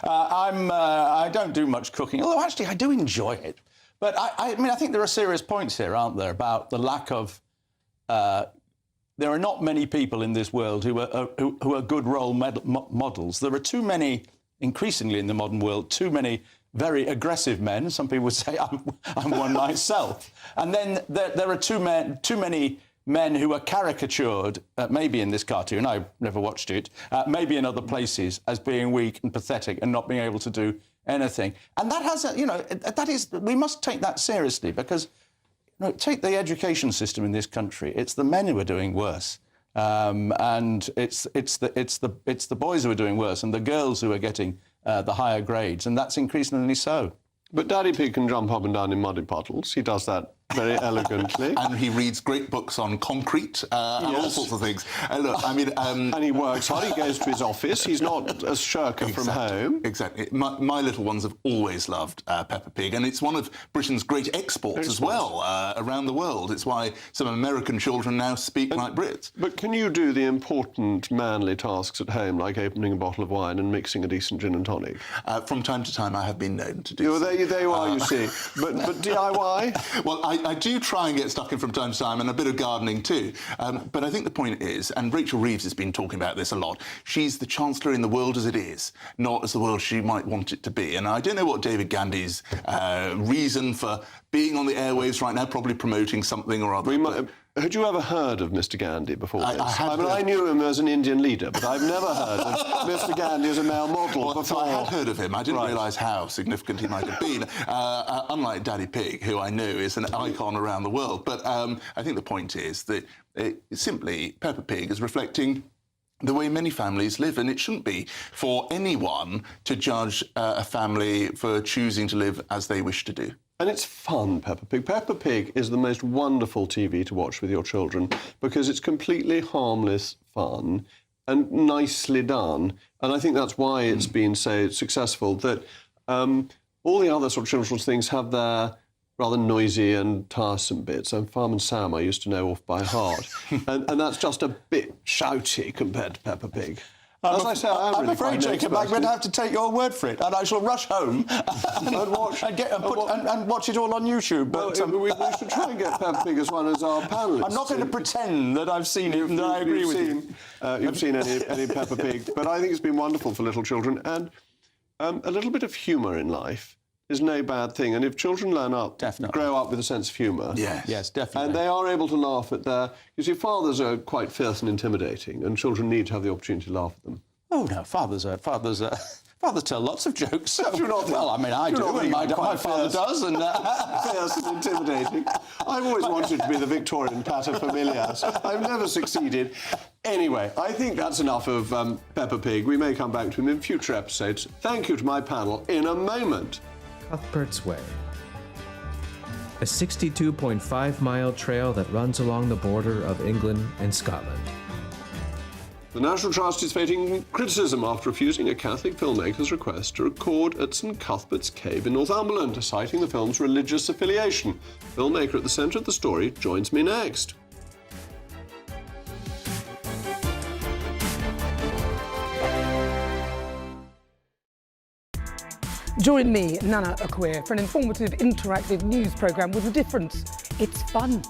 I don't do much cooking, although actually I do enjoy it. But I mean, I think there are serious points here, aren't there, about the lack of... there are not many people in this world who are good role models. There are too many, increasingly in the modern world, too many very aggressive men. Some people would say I'm one myself. And then there are too many men who are caricatured, maybe in this cartoon, I've never watched it, maybe in other places, as being weak and pathetic and not being able to do anything. And that has, we must take that seriously, because take the education system in this country. It's the men who are doing worse, and it's the boys who are doing worse, and the girls who are getting the higher grades, and that's increasingly so. But Daddy Pig can jump up and down in muddy puddles. He does that very elegantly. And he reads great books on concrete and all sorts of things. Look, I mean... and he works hard. He goes to his office. He's not a shirker from home. Exactly. My little ones have always loved Peppa Pig, and it's one of Britain's great exports as well around the world. It's why some American children now speak like Brits. But can you do the important manly tasks at home, like opening a bottle of wine and mixing a decent gin and tonic? From time to time, I have been known to do so. There you are, you see. But DIY? Well, I do try and get stuck in from time to time, and a bit of gardening too. But I think the point is, and Rachel Reeves has been talking about this a lot, she's the Chancellor in the world as it is, not as the world she might want it to be. And I don't know what David Gandy's reason for being on the airwaves right now, probably promoting something or other. Had you ever heard of Mr. Gandhi before this? I knew him as an Indian leader, but I've never heard of Mr. Gandhi as a male model before. So I had heard of him. I didn't realise how significant he might have been. Unlike Daddy Pig, who I know is an icon around the world. But I think the point is that simply Peppa Pig is reflecting the way many families live, and it shouldn't be for anyone to judge a family for choosing to live as they wish to do. And it's fun, Peppa Pig. Peppa Pig is the most wonderful TV to watch with your children because it's completely harmless fun and nicely done. And I think that's why it's been so successful, that all the other sort of children's things have their rather noisy and tiresome bits. And Farm and Sam I used to know off by heart. and that's just a bit shouty compared to Peppa Pig. As I say, I'm afraid, Jacob, I'm going to have to take your word for it, and I shall rush home and watch it all on YouTube. But we should try and get Peppa Pig as one as our panellists. I'm not going to pretend that I've seen it and that I agree with you. You've seen any Peppa Pig, but I think it's been wonderful for little children, and a little bit of humour in life is no bad thing. And if children grow up with a sense of humour... Yes, definitely. And they are able to laugh at their... You see, fathers are quite fierce and intimidating, and children need to have the opportunity to laugh at them. Oh, no, fathers tell lots of jokes. Well, I mean, I do, and my father does. And fierce and intimidating. I've always wanted to be the Victorian paterfamilias. I've never succeeded. Anyway, I think that's enough of Peppa Pig. We may come back to him in future episodes. Thank you to my panel in a moment. Cuthbert's Way, a 62.5-mile trail that runs along the border of England and Scotland. The National Trust is facing criticism after refusing a Catholic filmmaker's request to record at St Cuthbert's Cave in Northumberland, citing the film's religious affiliation. The filmmaker at the centre of the story joins me next. Join me, Nana Akweer, for an informative, interactive news programme with a difference. It's fun.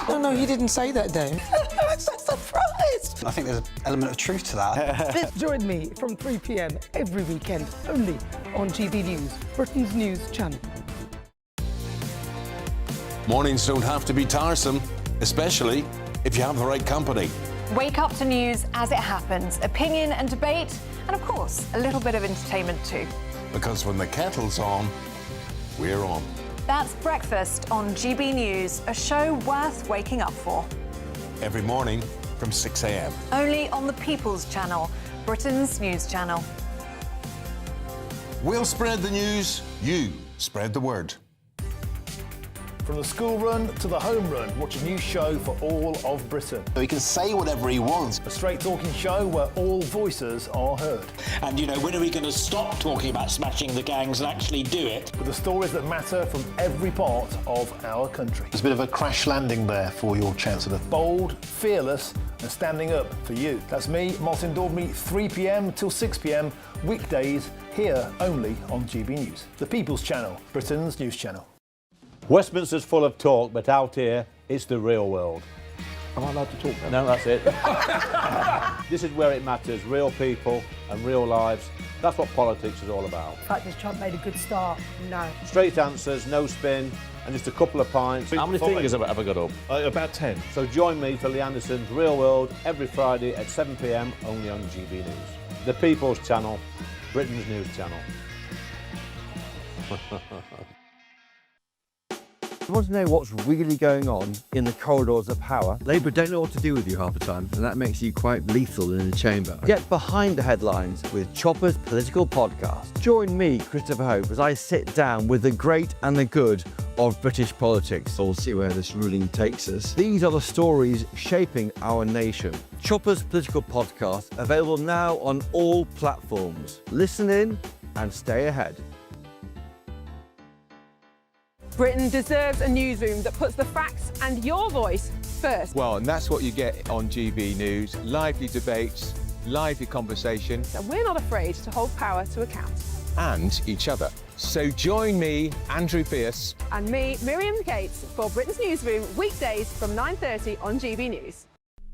No, he didn't say that, Dave. I'm so surprised. I think there's an element of truth to that. Join me from 3 p.m. every weekend, only on GB News, Britain's news channel. Mornings don't have to be tiresome, especially if you have the right company. Wake up to news as it happens, opinion and debate, and of course, a little bit of entertainment too. Because when the kettle's on, we're on. That's Breakfast on GB News, a show worth waking up for. Every morning from 6 a.m. Only on the People's Channel, Britain's news channel. We'll spread the news, you spread the word. From the school run to the home run, watch a new show for all of Britain. So he can say whatever he wants. A straight-talking show where all voices are heard. And, you know, when are we going to stop talking about smashing the gangs and actually do it? With the stories that matter from every part of our country. There's a bit of a crash landing there for your Chancellor. Bold, fearless and standing up for you. That's me, Martin Daubney, 3 p.m. till 6 p.m, weekdays, here only on GB News. The People's Channel, Britain's news channel. Westminster's full of talk, but out here, it's the real world. Am I allowed to talk now? No, that's it. This is where it matters, real people and real lives. That's what politics is all about. In fact, has Trump made a good start? No. Straight answers, no spin, and just a couple of pints. How many fingers have I ever got up? About 10. So join me for Lee Anderson's Real World every Friday at 7 p.m, only on GB News. The People's Channel, Britain's news channel. You want to know what's really going on in the corridors of power? Labour don't know what to do with you half the time, and that makes you quite lethal in the chamber. Get behind the headlines with Chopper's political podcast. Join me, Christopher Hope, as I sit down with the great and the good of British politics. We'll see where this ruling takes us. These are the stories shaping our nation. Chopper's political podcast, available now on all platforms. Listen in and stay ahead. Britain deserves a newsroom that puts the facts and your voice first. Well, and that's what you get on GB News. Lively debates, lively conversation. And we're not afraid to hold power to account. And each other. So join me, Andrew Pearce. And me, Miriam Gates, for Britain's Newsroom, weekdays from 9:30 on GB News.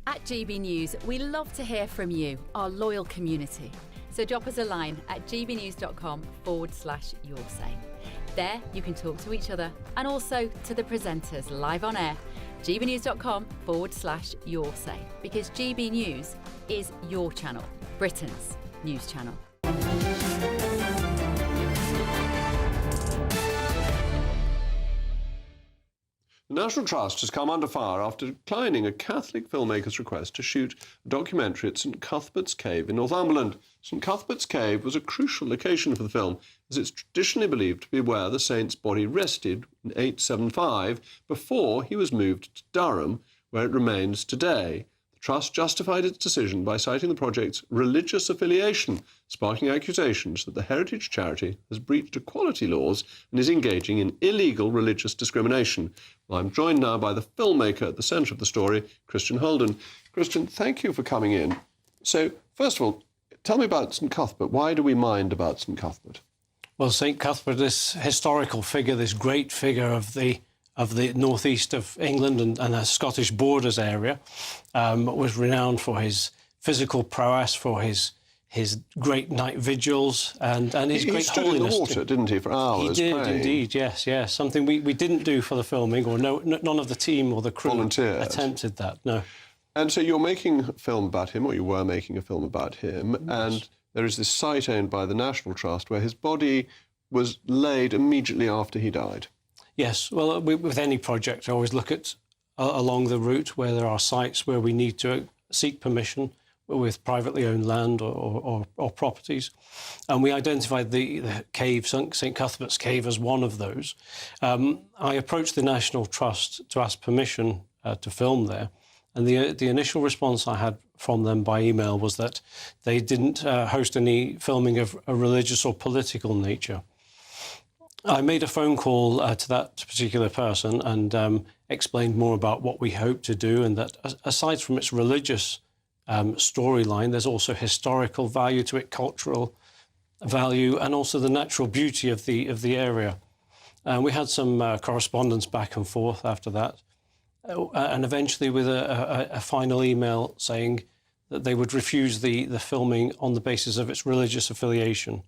At GB News, we love to hear from you, our loyal community. So drop us a line at gbnews.com/yoursay. There, you can talk to each other and also to the presenters live on air gbnews.com/your say, because GB News is your channel, Britain's news channel. The National Trust has come under fire after declining a Catholic filmmaker's request to shoot a documentary at St Cuthbert's Cave in Northumberland. St Cuthbert's Cave was a crucial location for the film, as it's traditionally believed to be where the saint's body rested in 875 before he was moved to Durham, where it remains today. The Trust justified its decision by citing the project's religious affiliation, sparking accusations that the heritage charity has breached equality laws and is engaging in illegal religious discrimination. Well, I'm joined now by the filmmaker at the centre of the story, Christian Holden. Christian, thank you for coming in. So, first of all, tell me about St Cuthbert. Why do we mind about St Cuthbert? Well, St Cuthbert, this historical figure, this great figure of the northeast of England and the Scottish borders area, was renowned for his physical prowess, for his great night vigils and his great stood holiness. In the water, didn't he, for hours? He did praying. indeed, yes. Something we didn't do for the filming, or none of the team or the crew attempted that. No. And so you're making a film about him, or you were making a film about him, yes. And there is this site owned by the National Trust where his body was laid immediately after he died. Yes, well, with any project, I always look at along the route where there are sites where we need to seek permission with privately owned land or properties. And we identified the cave, St Cuthbert's Cave, as one of those. I approached the National Trust to ask permission to film there. And the initial response I had from them by email was that they didn't host any filming of a religious or political nature. I made a phone call to that particular person and explained more about what we hope to do, and that aside from its religious storyline, there's also historical value to it, cultural value, and also the natural beauty of the area. We had some correspondence back and forth after that, and eventually with a final email saying that they would refuse the filming on the basis of its religious affiliation.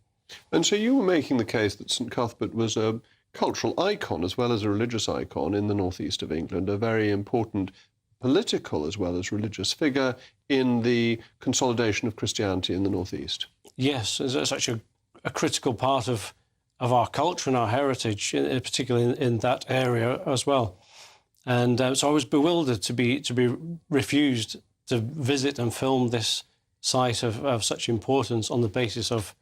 And so you were making the case that St Cuthbert was a cultural icon as well as a religious icon in the northeast of England, a very important political as well as religious figure in the consolidation of Christianity in the northeast. Yes, it's such a critical part of our culture and our heritage, particularly in that area as well. And so I was bewildered to be refused to visit and film this site of such importance on the basis of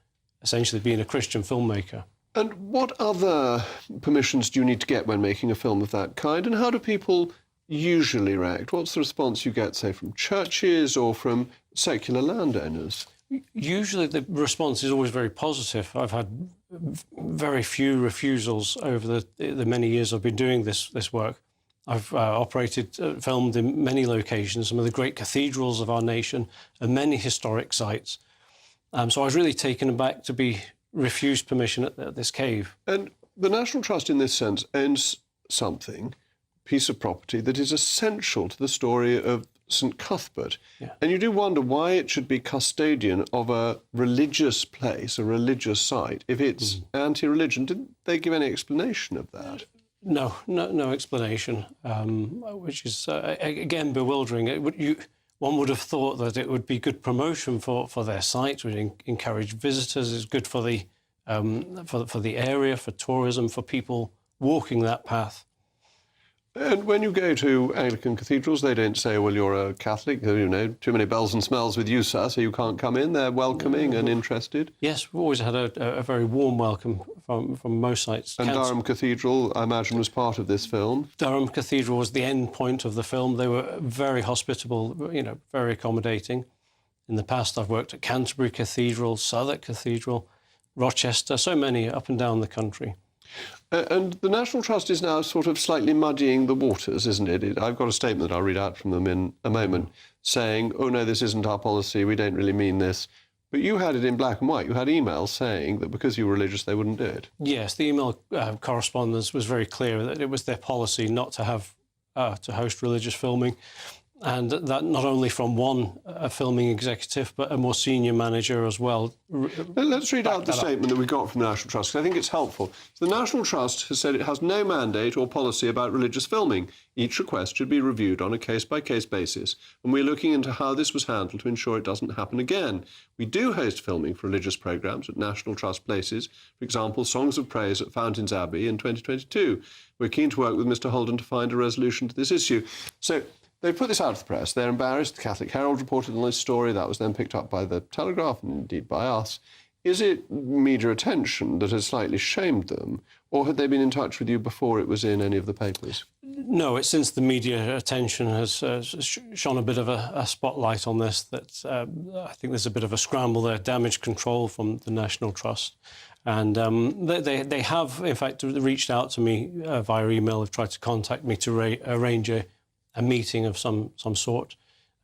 essentially being a Christian filmmaker. And what other permissions do you need to get when making a film of that kind? And how do people usually react? What's the response you get, say, from churches or from secular landowners? Usually the response is always very positive. I've had very few refusals over the many years I've been doing this work. I've filmed in many locations, some of the great cathedrals of our nation and many historic sites. So I was really taken aback to be refused permission at this cave. And the National Trust, in this sense, owns something, a piece of property, that is essential to the story of St Cuthbert. Yeah. And you do wonder why it should be custodian of a religious place, a religious site, if it's anti-religion. Didn't they give any explanation of that? No explanation, which is, again, bewildering. One would have thought that it would be good promotion for their site, would encourage visitors, it's good for the area, for tourism, for people walking that path. And when you go to Anglican cathedrals, they don't say, well, you're a Catholic, you know, too many bells and smells with you, sir, so you can't come in. They're welcoming and interested. Yes, we've always had a very warm welcome from most sites. And Durham Cathedral, I imagine, was part of this film. Durham Cathedral was the end point of the film. They were very hospitable, you know, very accommodating. In the past, I've worked at Canterbury Cathedral, Southwark Cathedral, Rochester, so many up and down the country. And the National Trust is now sort of slightly muddying the waters, isn't it? I've got a statement that I'll read out from them in a moment saying, oh, no, this isn't our policy, we don't really mean this. But you had it in black and white. You had emails saying that because you were religious, they wouldn't do it. Yes, the email correspondence was very clear that it was their policy not to have to host religious filming. And that not only from one filming executive, but a more senior manager as well. Let's read out the statement that we got from the National Trust, because I think it's helpful. The National Trust has said it has no mandate or policy about religious filming. Each request should be reviewed on a case-by-case basis, and we're looking into how this was handled to ensure it doesn't happen again. We do host filming for religious programmes at National Trust places, for example, Songs of Praise at Fountains Abbey in 2022. We're keen to work with Mr Holden to find a resolution to this issue. So they put this out to the press. They're embarrassed. The Catholic Herald reported on this story. That was then picked up by the Telegraph and indeed by us. Is it media attention that has slightly shamed them, or had they been in touch with you before it was in any of the papers? No, it's since the media attention has shone a bit of a spotlight on this that I think there's a bit of a scramble there, damage control from the National Trust. And they have, in fact, reached out to me via email, have tried to contact me to arrange a meeting of some sort,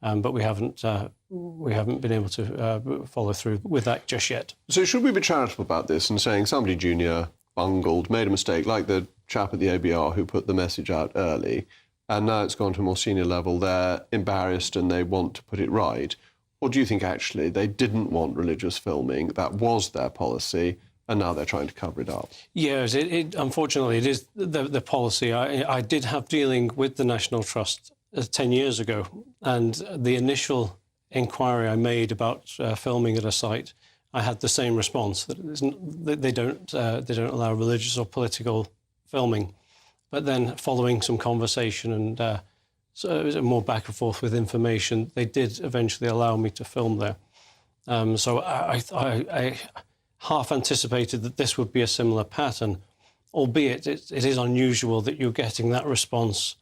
but we haven't been able to follow through with that just yet. So should we be charitable about this and saying somebody junior bungled, made a mistake, like the chap at the ABR who put the message out early, and now it's gone to a more senior level, they're embarrassed and they want to put it right? Or do you think actually they didn't want religious filming, that was their policy, and now they're trying to cover it up? Yes, unfortunately, it is the policy. I did have dealing with the National Trust 10 years ago, and the initial inquiry I made about filming at a site, I had the same response, that they don't allow religious or political filming. But then, following some conversation and so it was more back and forth with information, they did eventually allow me to film there. So I half anticipated that this would be a similar pattern, albeit it is unusual that you're getting that response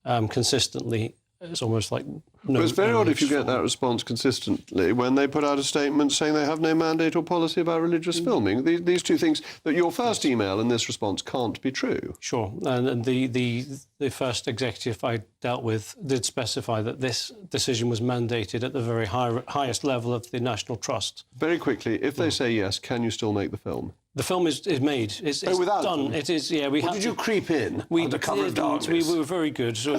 consistently. It's almost like no. But it's very odd if you get that response consistently when they put out a statement saying they have no mandate or policy about religious filming. These two things, that your first email and this response can't be true. Sure, and the first executive I dealt with did specify that this decision was mandated at the very highest level of the National Trust. Very quickly, if they say yes, can you still make the film? The film is made. It's without done. them? It is. Yeah, we. Or did you creep in under cover of darkness? We were very good. So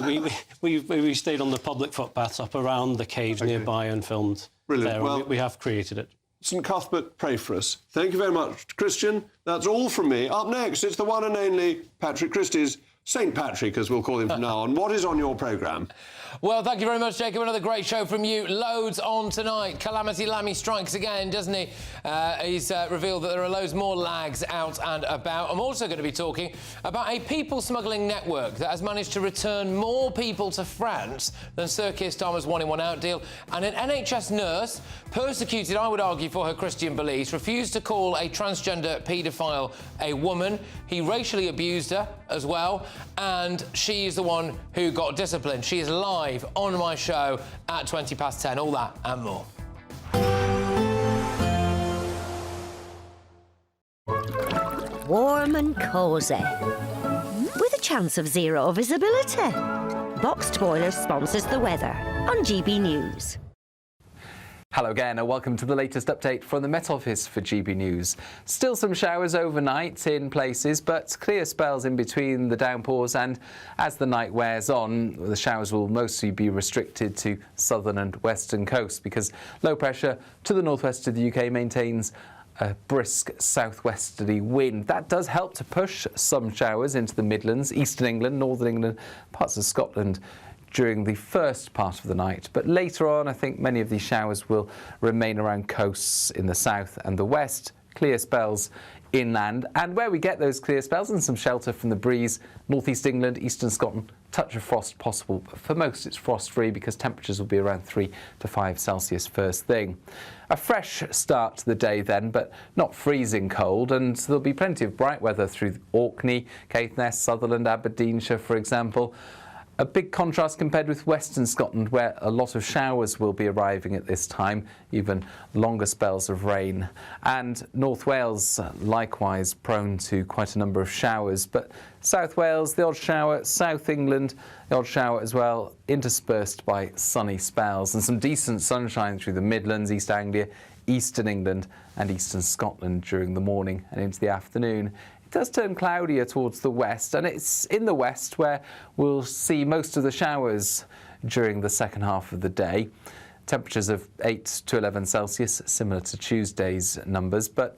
we stayed on the public footpaths up around the caves nearby and filmed. Brilliant. There. Well, we have created it. St Cuthbert, pray for us. Thank you very much, Christian. That's all from me. Up next, it's the one and only Patrick Christie's St Patrick, as we'll call him from now on. What is on your programme? Well, thank you very much, Jacob. Another great show from you. Loads on tonight. Calamity Lammy strikes again, doesn't he? He's revealed that there are loads more lags out and about. I'm also going to be talking about a people smuggling network that has managed to return more people to France than Sir Keir Starmer's one-in-one-out deal. And an NHS nurse, persecuted, I would argue, for her Christian beliefs, refused to call a transgender paedophile a woman. He racially abused her as well, and she is the one who got disciplined. She is live on my show at 10:20. All that and more. Warm and cosy, with a chance of zero visibility. Boxed Boiler sponsors the weather on GB News. Hello again and welcome to the latest update from the Met Office for GB News. Still some showers overnight in places, but clear spells in between the downpours, and as the night wears on, the showers will mostly be restricted to southern and western coasts because low pressure to the northwest of the UK maintains a brisk southwesterly wind. That does help to push some showers into the Midlands, eastern England, northern England, parts of Scotland during the first part of the night. But later on, I think many of these showers will remain around coasts in the south and the west, clear spells inland. And where we get those clear spells and some shelter from the breeze, northeast England, eastern Scotland, touch of frost possible. But for most, it's frost-free because temperatures will be around 3 to 5 Celsius first thing. A fresh start to the day then, but not freezing cold, and there'll be plenty of bright weather through Orkney, Caithness, Sutherland, Aberdeenshire, for example. A big contrast compared with western Scotland, where a lot of showers will be arriving at this time, even longer spells of rain. And North Wales, likewise prone to quite a number of showers. But South Wales, the odd shower, South England, the odd shower as well, interspersed by sunny spells. And some decent sunshine through the Midlands, East Anglia, eastern England and eastern Scotland during the morning and into the afternoon. It does turn cloudier towards the west, and it's in the west where we'll see most of the showers during the second half of the day. Temperatures of 8 to 11 Celsius, similar to Tuesday's numbers, but